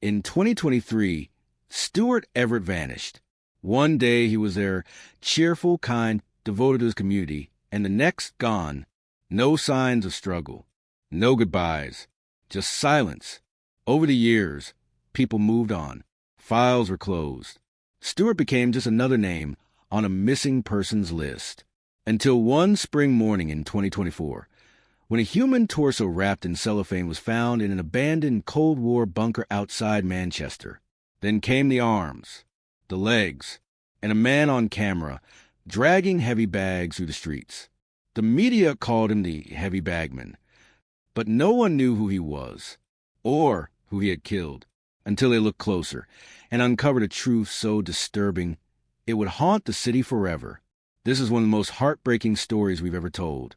In 2023, Stuart Everett vanished. One day he was there, cheerful, kind, devoted to his community, and the next gone. No signs of struggle. No goodbyes. Just silence. Over the years, people moved on. Files were closed. Stuart became just another name on a missing persons list. Until one spring morning in 2024, when a human torso wrapped in cellophane was found in an abandoned Cold War bunker outside Manchester. Then came the arms, the legs, and a man on camera dragging heavy bags through the streets. The media called him the heavy Bagman, but no one knew who he was or who he had killed until they looked closer and uncovered a truth so disturbing it would haunt the city forever. This is one of the most heartbreaking stories we've ever told,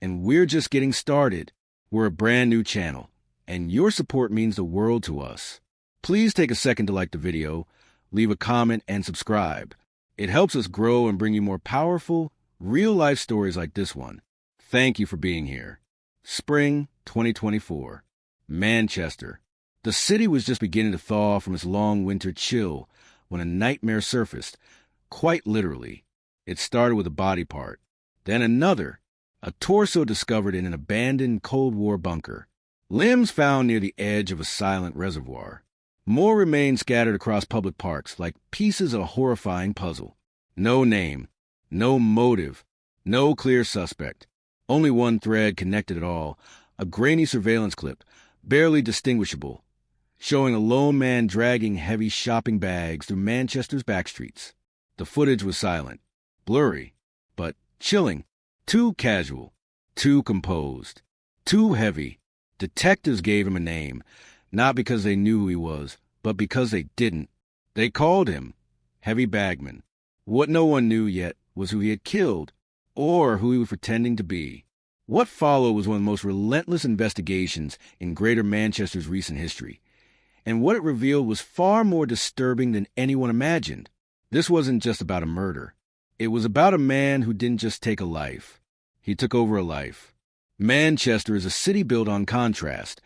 and we're just getting started. We're a brand new channel, and your support means the world to us. Please take a second to like the video, leave a comment, and subscribe. It helps us grow and bring you more powerful, real-life stories like this one. Thank you for being here. Spring 2024. Manchester. The city was just beginning to thaw from its long winter chill when a nightmare surfaced, quite literally. It started with a body part, then another, a torso discovered in an abandoned Cold War bunker. Limbs found near the edge of a silent reservoir. More remains scattered across public parks like pieces of a horrifying puzzle. No name, no motive, no clear suspect. Only one thread connected it all, a grainy surveillance clip, barely distinguishable, showing a lone man dragging heavy shopping bags through Manchester's backstreets. The footage was silent, blurry, but chilling, too casual, too composed, too heavy. Detectives gave him a name, not because they knew who he was, but because they didn't. They called him Heavy Bagman. What no one knew yet was who he had killed, or who he was pretending to be. What followed was one of the most relentless investigations in Greater Manchester's recent history, and what it revealed was far more disturbing than anyone imagined. This wasn't just about a murder. It was about a man who didn't just take a life. He took over a life. Manchester is a city built on contrast,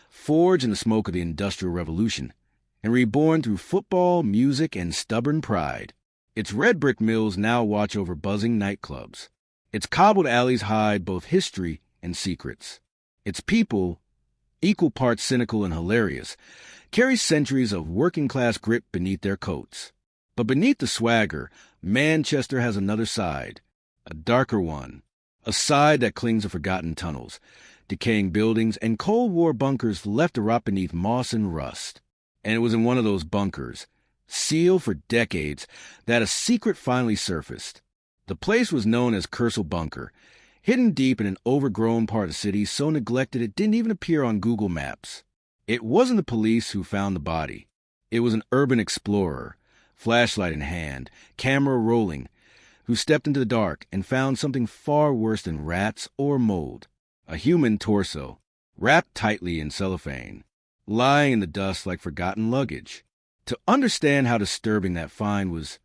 forged in the smoke of the Industrial Revolution, and reborn through football, music, and stubborn pride. Its red brick mills now watch over buzzing nightclubs. Its cobbled alleys hide both history and secrets. Its people, equal parts cynical and hilarious, carry centuries of working-class grit beneath their coats. But beneath the swagger, Manchester has another side, a darker one, a side that clings to forgotten tunnels, decaying buildings, and Cold War bunkers left to rot beneath moss and rust. And it was in one of those bunkers, sealed for decades, that a secret finally surfaced. The place was known as Kersal Bunker, hidden deep in an overgrown part of the city so neglected it didn't even appear on Google Maps. It wasn't the police who found the body. It was an urban explorer, flashlight in hand, camera rolling, who stepped into the dark and found something far worse than rats or mold. A human torso, wrapped tightly in cellophane, lying in the dust like forgotten luggage. To understand how disturbing that find was,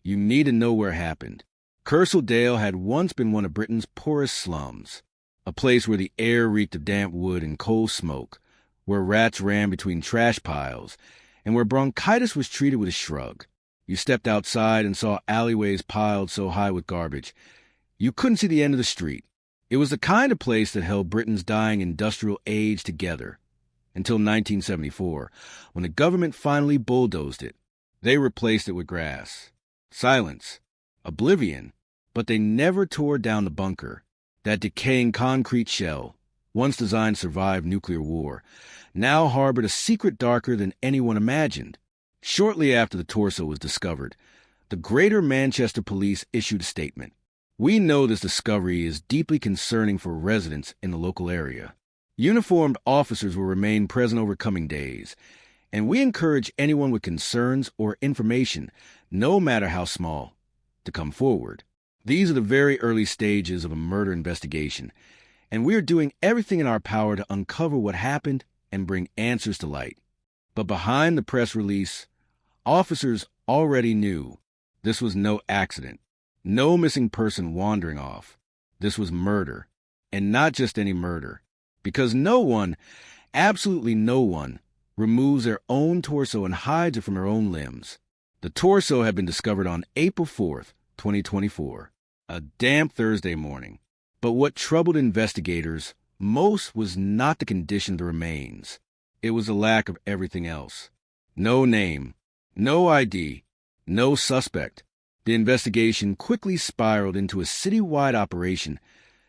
you need to know where it happened. Kersal Dale had once been one of Britain's poorest slums, a place where the air reeked of damp wood and coal smoke, where rats ran between trash piles, and where bronchitis was treated with a shrug. You stepped outside and saw alleyways piled so high with garbage, you couldn't see the end of the street. It was the kind of place that held Britain's dying industrial age together, until 1974, when the government finally bulldozed it. They replaced it with grass, silence, oblivion, but they never tore down the bunker. That decaying concrete shell, once designed to survive nuclear war, now harbored a secret darker than anyone imagined. Shortly after the torso was discovered, the Greater Manchester Police issued a statement. We know this discovery is deeply concerning for residents in the local area. Uniformed officers will remain present over coming days, and we encourage anyone with concerns or information, no matter how small, to come forward. These are the very early stages of a murder investigation, and we are doing everything in our power to uncover what happened and bring answers to light. But behind the press release, officers already knew this was no accident, no missing person wandering off. This was murder, and not just any murder, because no one, absolutely no one, removes their own torso and hides it from their own limbs. The torso had been discovered on April 4th, 2024, a damp Thursday morning. But what troubled investigators most was not the condition of the remains. It was the lack of everything else. No name, no ID, no suspect. The investigation quickly spiraled into a citywide operation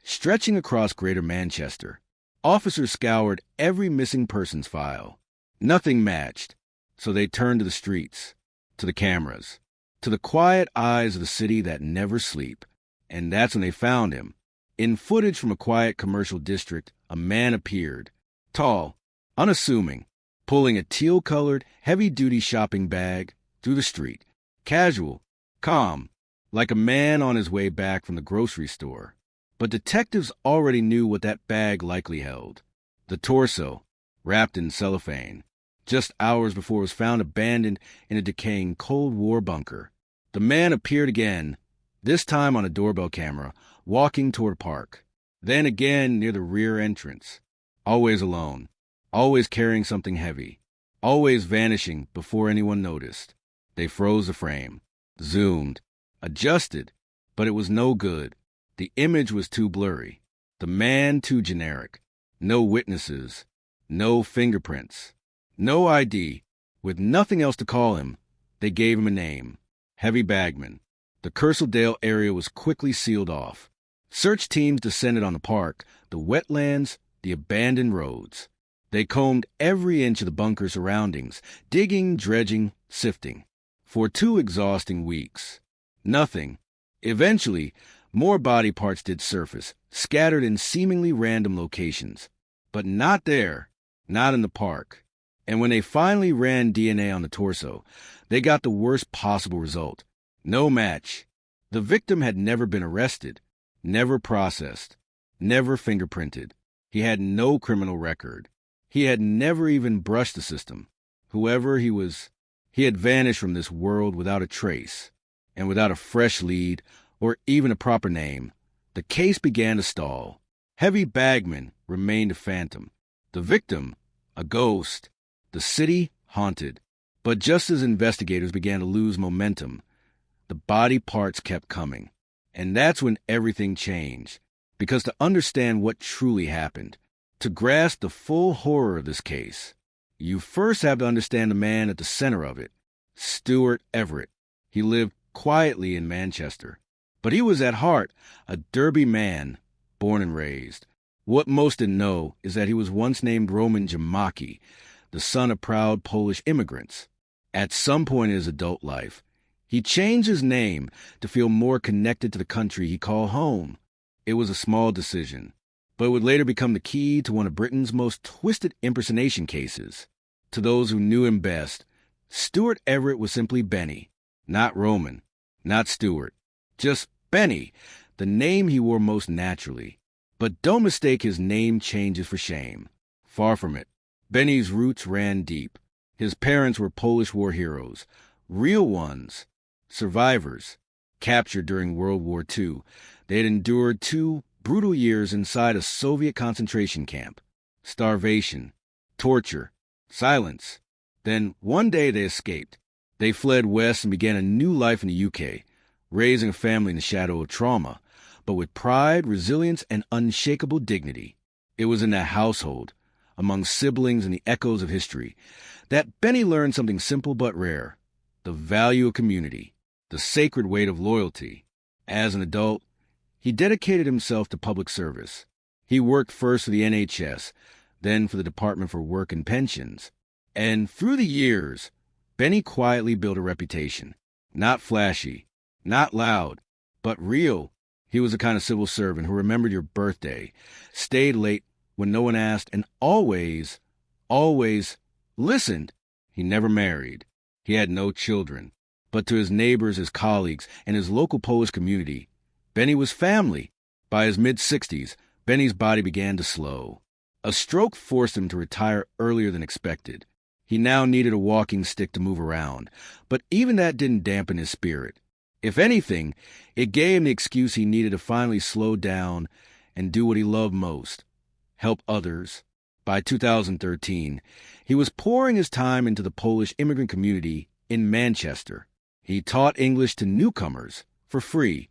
stretching across Greater Manchester. Officers scoured every missing persons file. Nothing matched, so they turned to the streets, to the cameras, to the quiet eyes of the city that never sleep. And that's when they found him. In footage from a quiet commercial district, a man appeared, tall, unassuming, pulling a teal-colored, heavy-duty shopping bag through the street, casual, calm, like a man on his way back from the grocery store. But detectives already knew what that bag likely held. The torso, wrapped in cellophane, just hours before it was found abandoned in a decaying Cold War bunker. The man appeared again, this time on a doorbell camera, walking toward a park. Then again near the rear entrance. Always alone, always carrying something heavy, always vanishing before anyone noticed. They froze the frame, zoomed, adjusted, but it was no good. The image was too blurry, the man too generic. No witnesses, no fingerprints, no ID. With nothing else to call him, they gave him a name, Heavy Bagman. The Kersaldale area was quickly sealed off. Search teams descended on the park, the wetlands, the abandoned roads. They combed every inch of the bunker surroundings, digging, dredging, sifting. For 2 exhausting weeks. Nothing. Eventually, more body parts did surface, scattered in seemingly random locations. But not there, not in the park. And when they finally ran DNA on the torso, they got the worst possible result. No match. The victim had never been arrested, never processed, never fingerprinted. He had no criminal record. He had never even brushed the system. Whoever he was, he had vanished from this world without a trace. And without a fresh lead, or even a proper name, the case began to stall. Heavy Bagman remained a phantom. The victim, a ghost. The city, haunted. But just as investigators began to lose momentum, the body parts kept coming. And that's when everything changed. Because to understand what truly happened, to grasp the full horror of this case, you first have to understand the man at the center of it, Stuart Everett. He lived quietly in Manchester, but he was at heart a Derby man, born and raised. What most didn't know is that he was once named Roman Jamaki, the son of proud Polish immigrants. At some point in his adult life, he changed his name to feel more connected to the country he called home. It was a small decision, but it would later become the key to one of Britain's most twisted impersonation cases. To those who knew him best, Stuart Everett was simply Benny, not Roman, not Stuart, just Benny, the name he wore most naturally. But don't mistake his name changes for shame. Far from it. Benny's roots ran deep. His parents were Polish war heroes, real ones, survivors, captured during World War II. They had endured 2 brutal years inside a Soviet concentration camp. Starvation, torture, silence. Then one day they escaped. They fled west and began a new life in the UK, raising a family in the shadow of trauma, but with pride, resilience, and unshakable dignity. It was in that household, among siblings and the echoes of history, that Benny learned something simple but rare, the value of community, the sacred weight of loyalty. As an adult, he dedicated himself to public service. He worked first for the NHS, then for the Department for Work and Pensions. And through the years, Benny quietly built a reputation. Not flashy, not loud, but real. He was the kind of civil servant who remembered your birthday, stayed late when no one asked, and always listened. He never married. He had no children. But to his neighbors, his colleagues, and his local Polish community, Benny was family. By his mid-60s, Benny's body began to slow. A stroke forced him to retire earlier than expected. He now needed a walking stick to move around, but even that didn't dampen his spirit. If anything, it gave him the excuse he needed to finally slow down and do what he loved most, help others, By 2013, he was pouring his time into the Polish immigrant community in Manchester. He taught English to newcomers for free,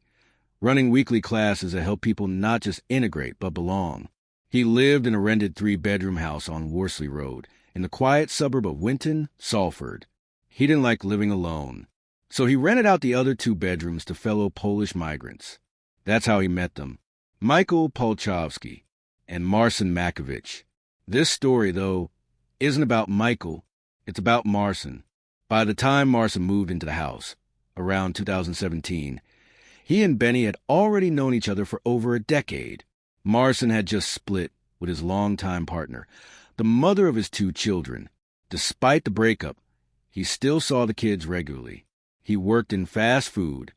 running weekly classes that help people not just integrate but belong. He lived in a rented 3-bedroom house on Worsley Road in the quiet suburb of Winton, Salford. He didn't like living alone, so he rented out the other 2 bedrooms to fellow Polish migrants. That's how he met them, Michael Polchowski and Marcin Makowicz. This story, though, isn't about Michael, it's about Marcin. By the time Marcin moved into the house, around 2017, he and Benny had already known each other for over a decade. Marcin had just split with his longtime partner, the mother of his 2 children. Despite the breakup, he still saw the kids regularly. He worked in fast food,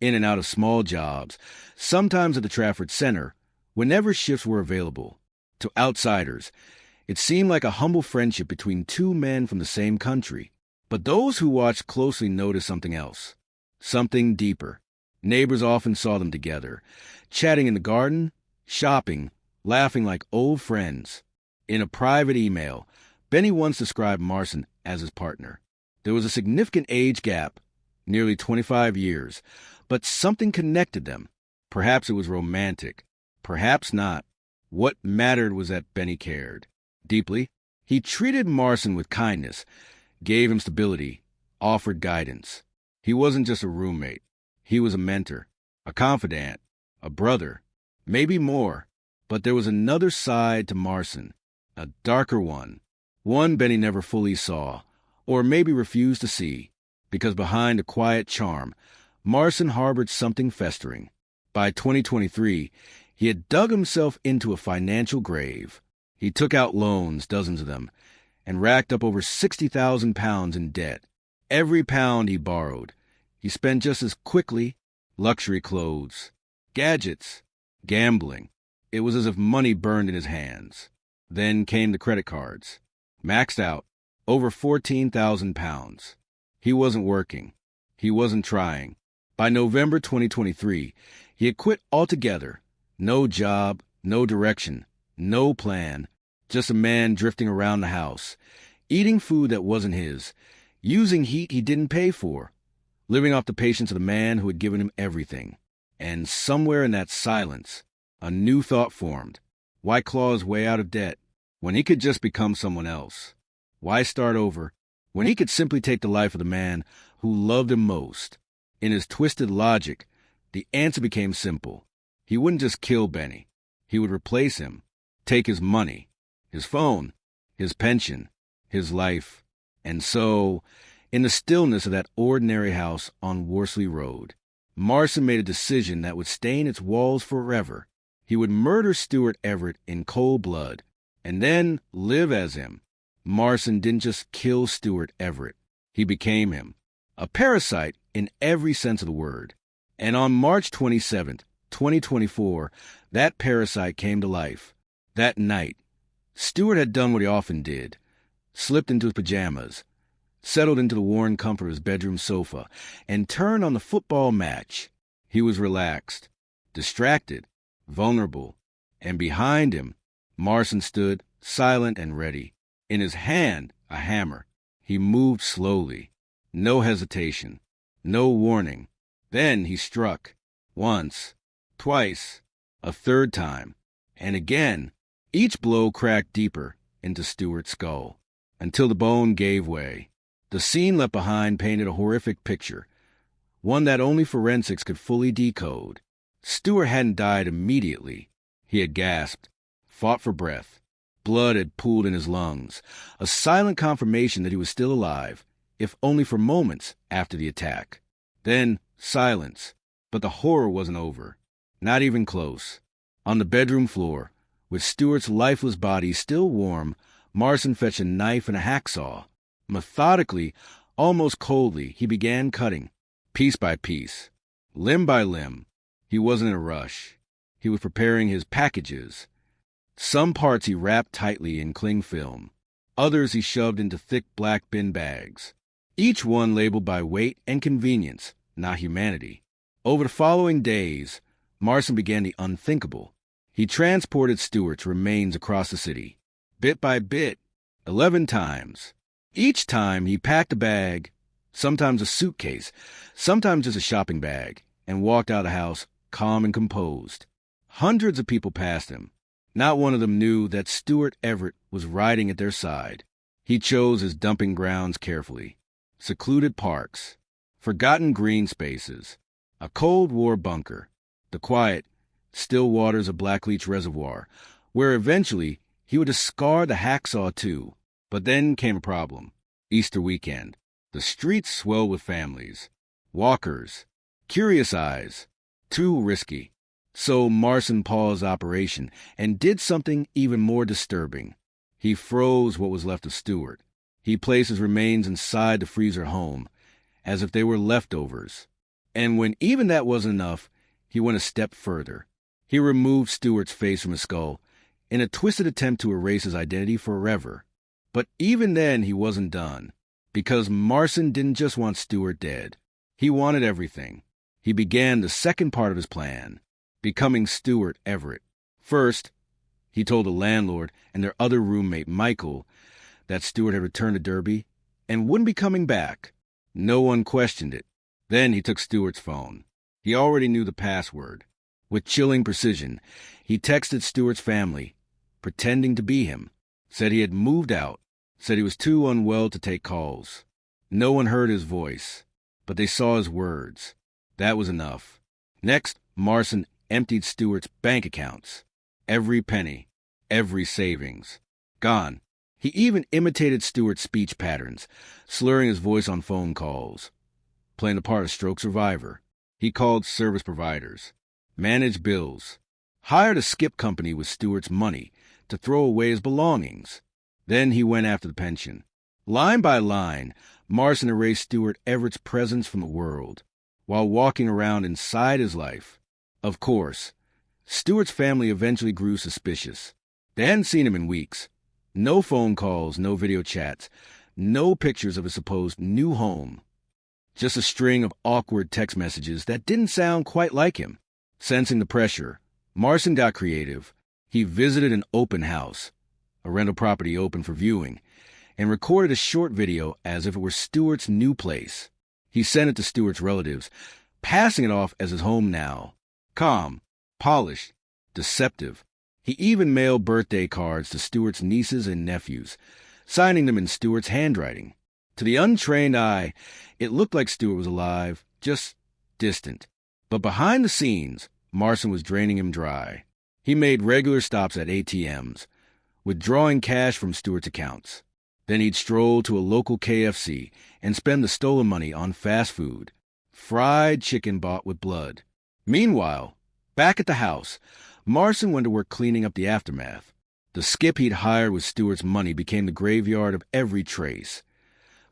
in and out of small jobs, sometimes at the Trafford Center, whenever shifts were available. To outsiders, it seemed like a humble friendship between 2 men from the same country. But those who watched closely noticed something else, something deeper. Neighbors often saw them together, chatting in the garden, shopping, laughing like old friends. In a private email, Benny once described Marcin as his partner. There was a significant age gap, nearly 25 years, but something connected them. Perhaps it was romantic, perhaps not. What mattered was that Benny cared deeply. He treated Marcin with kindness, gave him stability, offered guidance. He wasn't just a roommate. He was a mentor, a confidant, a brother, maybe more. But there was another side to Marcin, a darker one Benny never fully saw, or maybe refused to see, because behind a quiet charm, Marcin harbored something festering. By 2023, he had dug himself into a financial grave. He took out loans, dozens of them, and racked up over £60,000 in debt. Every pound he borrowed, he spent just as quickly. Luxury clothes, gadgets, gambling. It was as if money burned in his hands. Then came the credit cards. Maxed out, over £14,000. He wasn't working. He wasn't trying. By November 2023, he had quit altogether. No job, no direction, no plan. Just a man drifting around the house, eating food that wasn't his, using heat he didn't pay for, living off the patience of the man who had given him everything. And somewhere in that silence, a new thought formed. Why claw his way out of debt when he could just become someone else? Why start over when he could simply take the life of the man who loved him most? In his twisted logic, the answer became simple. He wouldn't just kill Benny. He would replace him, take his money, his phone, his pension, his life. And so, in the stillness of that ordinary house on Worsley Road, Marcin made a decision that would stain its walls forever. He would murder Stuart Everett in cold blood, and then live as him. Marcin didn't just kill Stuart Everett. He became him. A parasite in every sense of the word. And on March 27th, 2024, that parasite came to life. That night, Stuart had done what he often did, slipped into his pajamas, settled into the worn comfort of his bedroom sofa, and turned on the football match. He was relaxed, distracted, vulnerable, and behind him, Marcin stood, silent and ready. In his hand, a hammer. He moved slowly. No hesitation. No warning. Then he struck. Once. Twice. A third time. And again. Each blow cracked deeper into Stuart's skull, until the bone gave way. The scene left behind painted a horrific picture, one that only forensics could fully decode. Stuart hadn't died immediately. He had gasped, fought for breath. Blood had pooled in his lungs, a silent confirmation that he was still alive, if only for moments after the attack. Then silence, but the horror wasn't over. Not even close. On the bedroom floor, with Stuart's lifeless body still warm, Marcin fetched a knife and a hacksaw. Methodically, almost coldly, he began cutting, piece by piece, limb by limb. He wasn't in a rush. He was preparing his packages. Some parts he wrapped tightly in cling film. Others he shoved into thick black bin bags. Each one labeled by weight and convenience, not humanity. Over the following days, Marcin began the unthinkable. He transported Stuart's remains across the city, bit by bit, 11 times. Each time he packed a bag, sometimes a suitcase, sometimes just a shopping bag, and walked out of the house calm and composed. Hundreds of people passed him. Not one of them knew that Stuart Everett was riding at their side. He chose his dumping grounds carefully. Secluded parks, forgotten green spaces, a Cold War bunker, the quiet, still waters of Blackleach Reservoir, where eventually he would discard the hacksaw too. But then came a problem. Easter weekend. The streets swelled with families, walkers, curious eyes. Too risky. So Marson paused operation and did something even more disturbing. He froze what was left of Stuart. He placed his remains inside the freezer home, as if they were leftovers. And when even that wasn't enough, he went a step further. He removed Stuart's face from his skull in a twisted attempt to erase his identity forever. But even then he wasn't done, because Marson didn't just want Stuart dead. He wanted everything. He began the second part of his plan, becoming Stuart Everett. First, he told the landlord and their other roommate, Michael, that Stuart had returned to Derby and wouldn't be coming back. No one questioned it. Then he took Stuart's phone. He already knew the password. With chilling precision, he texted Stuart's family, pretending to be him, said he had moved out, said he was too unwell to take calls. No one heard his voice, but they saw his words. That was enough. Next, Marson emptied Stuart's bank accounts. Every penny, every savings. Gone. He even imitated Stuart's speech patterns, slurring his voice on phone calls. Playing the part of stroke survivor. He called service providers, managed bills, hired a skip company with Stuart's money to throw away his belongings. Then he went after the pension. Line by line, Marson erased Stuart Everett's presence from the world, while walking around inside his life. Of course, Stuart's family eventually grew suspicious. They hadn't seen him in weeks. No phone calls, no video chats, no pictures of his supposed new home. Just a string of awkward text messages that didn't sound quite like him. Sensing the pressure, Marson got creative. He visited an open house, a rental property open for viewing, and recorded a short video as if it were Stuart's new place. He sent it to Stuart's relatives, passing it off as his home now. Calm, polished, deceptive. He even mailed birthday cards to Stuart's nieces and nephews, signing them in Stuart's handwriting. To the untrained eye, it looked like Stuart was alive, just distant. But behind the scenes, Marson was draining him dry. He made regular stops at ATMs, withdrawing cash from Stuart's accounts. Then he'd stroll to a local KFC and spend the stolen money on fast food, fried chicken bought with blood. Meanwhile, back at the house, Marson went to work cleaning up the aftermath. The skip he'd hired with Stuart's money became the graveyard of every trace.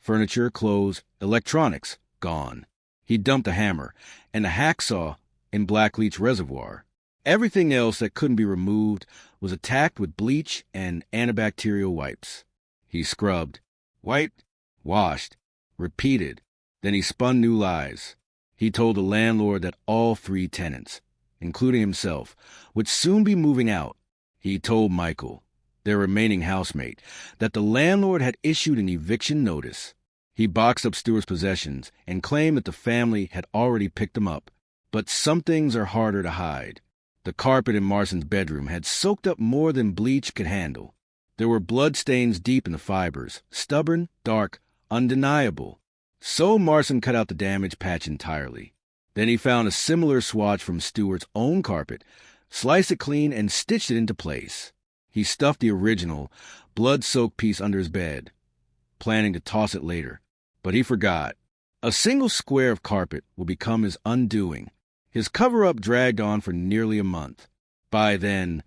Furniture, clothes, electronics, gone. He dumped a hammer and a hacksaw in Blackleach Reservoir. Everything else that couldn't be removed was attacked with bleach and antibacterial wipes. He scrubbed, wiped, washed, repeated. Then he spun new lies. He told the landlord that all 3 tenants, including himself, would soon be moving out. He told Michael, their remaining housemate, that the landlord had issued an eviction notice. He boxed up Stuart's possessions and claimed that the family had already picked them up. But some things are harder to hide. The carpet in Marson's bedroom had soaked up more than bleach could handle. There were blood stains deep in the fibers, stubborn, dark, undeniable. So Marson cut out the damaged patch entirely. Then he found a similar swatch from Stuart's own carpet, sliced it clean, and stitched it into place. He stuffed the original, blood-soaked piece under his bed, planning to toss it later. But he forgot. A single square of carpet would become his undoing. His cover-up dragged on for nearly a month. By then,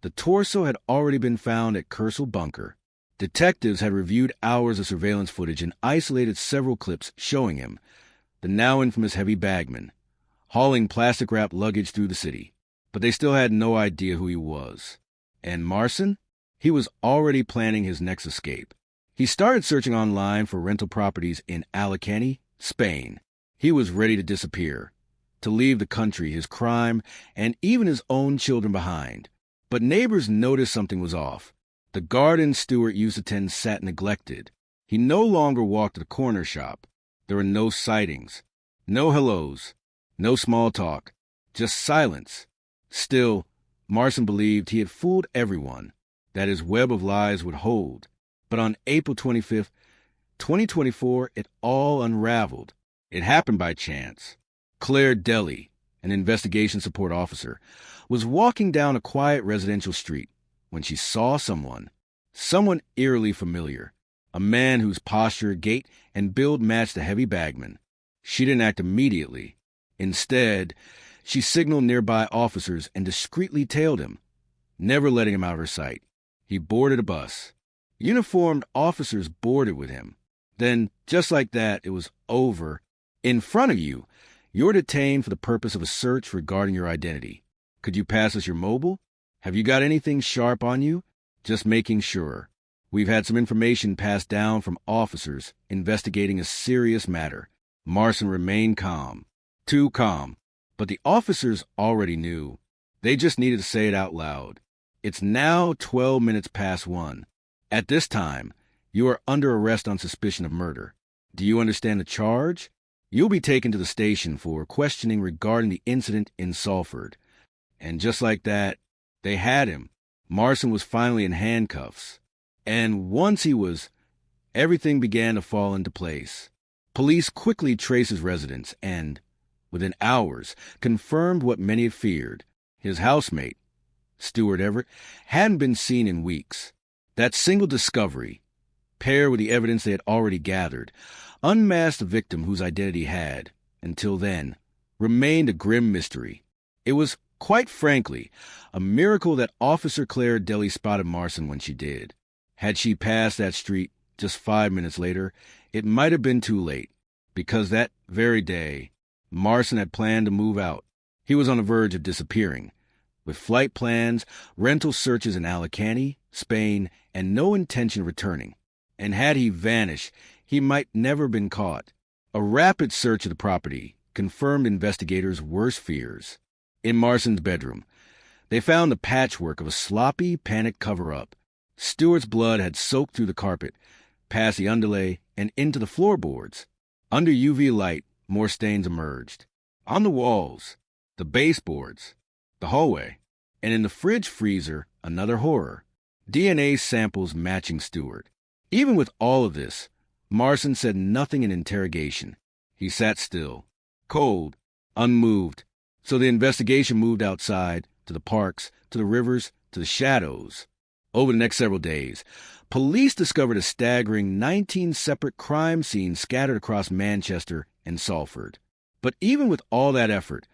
the torso had already been found at Kersal Bunker. Detectives had reviewed hours of surveillance footage and isolated several clips showing him, the now infamous heavy Bagman, hauling plastic-wrapped luggage through the city. But they still had no idea who he was. And Marson? He was already planning his next escape. He started searching online for rental properties in Alicante, Spain. He was ready to disappear, to leave the country, his crime, and even his own children behind. But neighbors noticed something was off. The garden Stuart used to tend sat neglected. He no longer walked to the corner shop. There were no sightings, no hellos, no small talk, just silence. Still, Marson believed he had fooled everyone, that his web of lies would hold. But on April 25th, 2024, it all unraveled. It happened by chance. Claire Deli, an investigation support officer, was walking down a quiet residential street when she saw someone eerily familiar, a man whose posture, gait, and build matched the heavy Bagman. She didn't act immediately. Instead, she signaled nearby officers and discreetly tailed him, never letting him out of her sight. He boarded a bus. Uniformed officers boarded with him. Then, just like that, it was over. In front of you, you're detained for the purpose of a search regarding your identity. Could you pass us your mobile? Have you got anything sharp on you? Just making sure. We've had some information passed down from officers investigating a serious matter. Marson remained calm. Too calm. But the officers already knew. They just needed to say it out loud. It's now 12 minutes past 1. At this time, you are under arrest on suspicion of murder. Do you understand the charge? You'll be taken to the station for questioning regarding the incident in Salford. And just like that, they had him. Marson was finally in handcuffs. And once he was, everything began to fall into place. Police quickly traced his residence and, within hours, confirmed what many had feared. His housemate, Stuart Everett, hadn't been seen in weeks. That single discovery, paired with the evidence they had already gathered, unmasked the victim whose identity had, until then, remained a grim mystery. It was, quite frankly, a miracle that Officer Claire Deli spotted Marson when she did. Had she passed that street just 5 minutes later, it might have been too late, because that very day, Marson had planned to move out. He was on the verge of disappearing, with flight plans, rental searches in Alicante, Spain, and no intention of returning. And had he vanished, he might never have been caught. A rapid search of the property confirmed investigators' worst fears. In Marson's bedroom, they found the patchwork of a sloppy, panicked cover-up. Stuart's blood had soaked through the carpet, past the underlay, and into the floorboards. Under UV light, more stains emerged. On the walls, the baseboards, the hallway, and in the fridge freezer, another horror. DNA samples matching Stuart. Even with all of this, Marson said nothing in interrogation. He sat still, cold, unmoved. So the investigation moved outside, to the parks, to the rivers, to the shadows. Over the next several days, police discovered a staggering 19 separate crime scenes scattered across Manchester and Salford. But even with all that effort,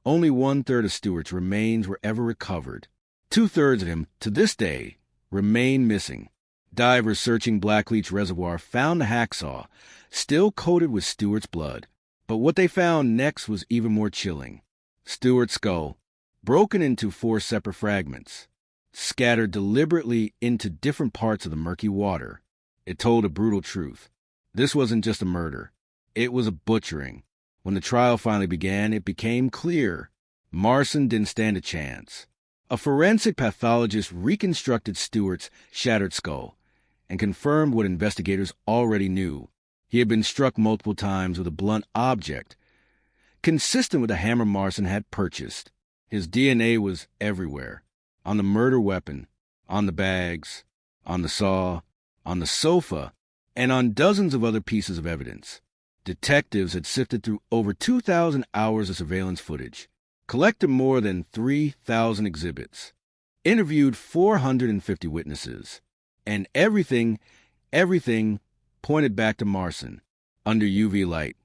only 1/3 of Stuart's remains were ever recovered. 2/3 of him, to this day, remain missing. Divers searching Blackleach Reservoir found the hacksaw, still coated with Stuart's blood. But what they found next was even more chilling. Stuart's skull, broken into 4 separate fragments, scattered deliberately into different parts of the murky water. It told a brutal truth. This wasn't just a murder. It was a butchering. When the trial finally began, it became clear. Marson didn't stand a chance. A forensic pathologist reconstructed Stuart's shattered skull and confirmed what investigators already knew. He had been struck multiple times with a blunt object, consistent with the hammer Marson had purchased. His DNA was everywhere. On the murder weapon, on the bags, on the saw, on the sofa, and on dozens of other pieces of evidence. Detectives had sifted through over 2,000 hours of surveillance footage, collected more than 3,000 exhibits, interviewed 450 witnesses, and everything pointed back to Marson. Under UV light,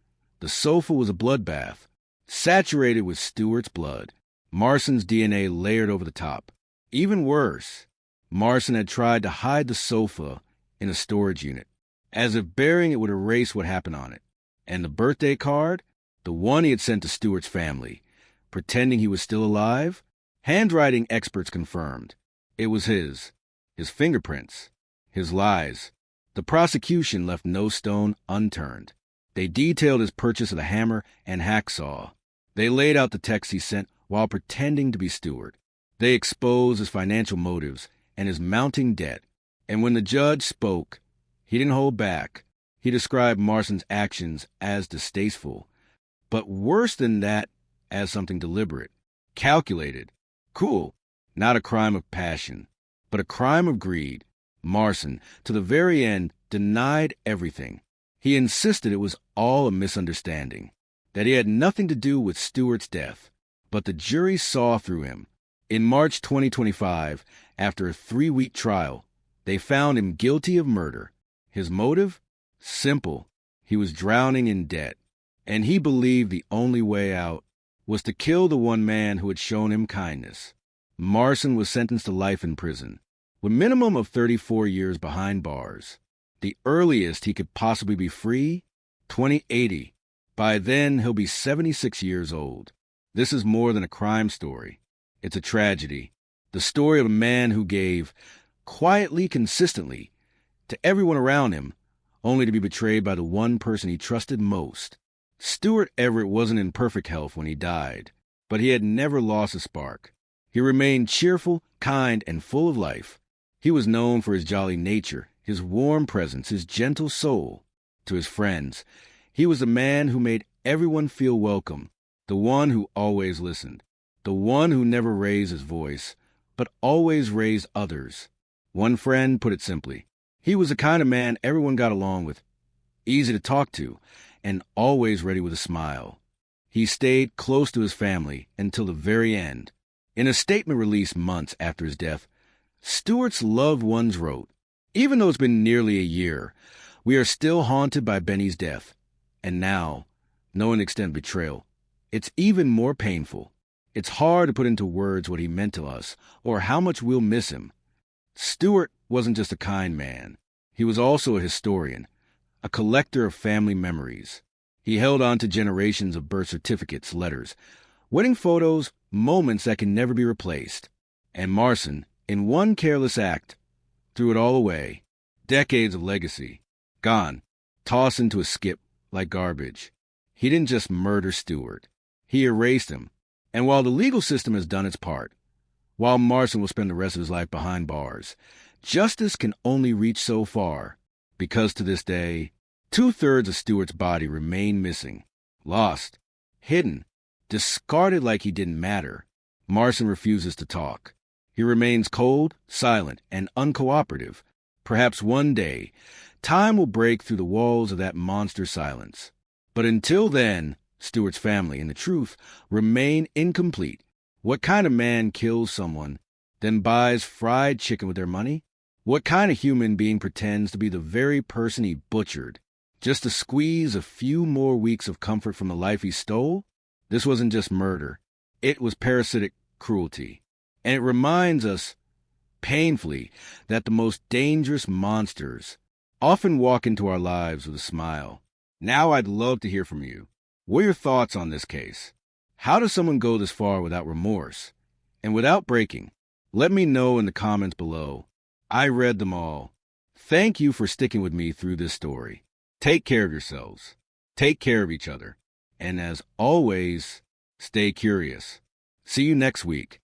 the sofa was a bloodbath, saturated with Stuart's blood. Marson's DNA layered over the top. Even worse, Marson had tried to hide the sofa in a storage unit, as if burying it would erase what happened on it. And the birthday card, the one he had sent to Stuart's family, pretending he was still alive, handwriting experts confirmed. It was his fingerprints, his lies. The prosecution left no stone unturned. They detailed his purchase of the hammer and hacksaw. They laid out the texts he sent while pretending to be Stuart. They exposed his financial motives and his mounting debt. And when the judge spoke, he didn't hold back. He described Marson's actions as distasteful, but worse than that, as something deliberate, calculated, cruel, not a crime of passion, but a crime of greed. Marson, to the very end, denied everything. He insisted it was all a misunderstanding, that he had nothing to do with Stuart's death. But the jury saw through him. In March 2025, after a 3-week trial, they found him guilty of murder. His motive? Simple. He was drowning in debt, and he believed the only way out was to kill the one man who had shown him kindness. Marson was sentenced to life in prison, with a minimum of 34 years behind bars. The earliest he could possibly be free, 2080. By then, he'll be 76 years old. This is more than a crime story. It's a tragedy. The story of a man who gave, quietly, consistently, to everyone around him, only to be betrayed by the one person he trusted most. Stuart Everett wasn't in perfect health when he died, but he had never lost a spark. He remained cheerful, kind, and full of life. He was known for his jolly nature, his warm presence, his gentle soul. To his friends, he was the man who made everyone feel welcome, the one who always listened, the one who never raised his voice, but always raised others. One friend put it simply: he was the kind of man everyone got along with, easy to talk to, and always ready with a smile. He stayed close to his family until the very end. In a statement released months after his death, Stuart's loved ones wrote, "Even though it's been nearly a year, we are still haunted by Benny's death. And now, knowing the extent of betrayal, it's even more painful. It's hard to put into words what he meant to us, or how much we'll miss him." Stuart wasn't just a kind man. He was also a historian, a collector of family memories. He held on to generations of birth certificates, letters, wedding photos, moments that can never be replaced. And Marson, in one careless act, threw it all away. Decades of legacy, gone, tossed into a skip like garbage. He didn't just murder Stuart. He erased him. And while the legal system has done its part, while Marson will spend the rest of his life behind bars, justice can only reach so far, because to this day, 2/3 of Stuart's body remain missing, lost, hidden, discarded like he didn't matter. Marson refuses to talk. He remains cold, silent, and uncooperative. Perhaps one day, time will break through the walls of that monster silence. But until then, Stuart's family and the truth remain incomplete. What kind of man kills someone, then buys fried chicken with their money? What kind of human being pretends to be the very person he butchered, just to squeeze a few more weeks of comfort from the life he stole? This wasn't just murder. It was parasitic cruelty. And it reminds us, painfully, that the most dangerous monsters often walk into our lives with a smile. Now I'd love to hear from you. What are your thoughts on this case? How does someone go this far without remorse and without breaking? Let me know in the comments below. I read them all. Thank you for sticking with me through this story. Take care of yourselves. Take care of each other. And as always, stay curious. See you next week.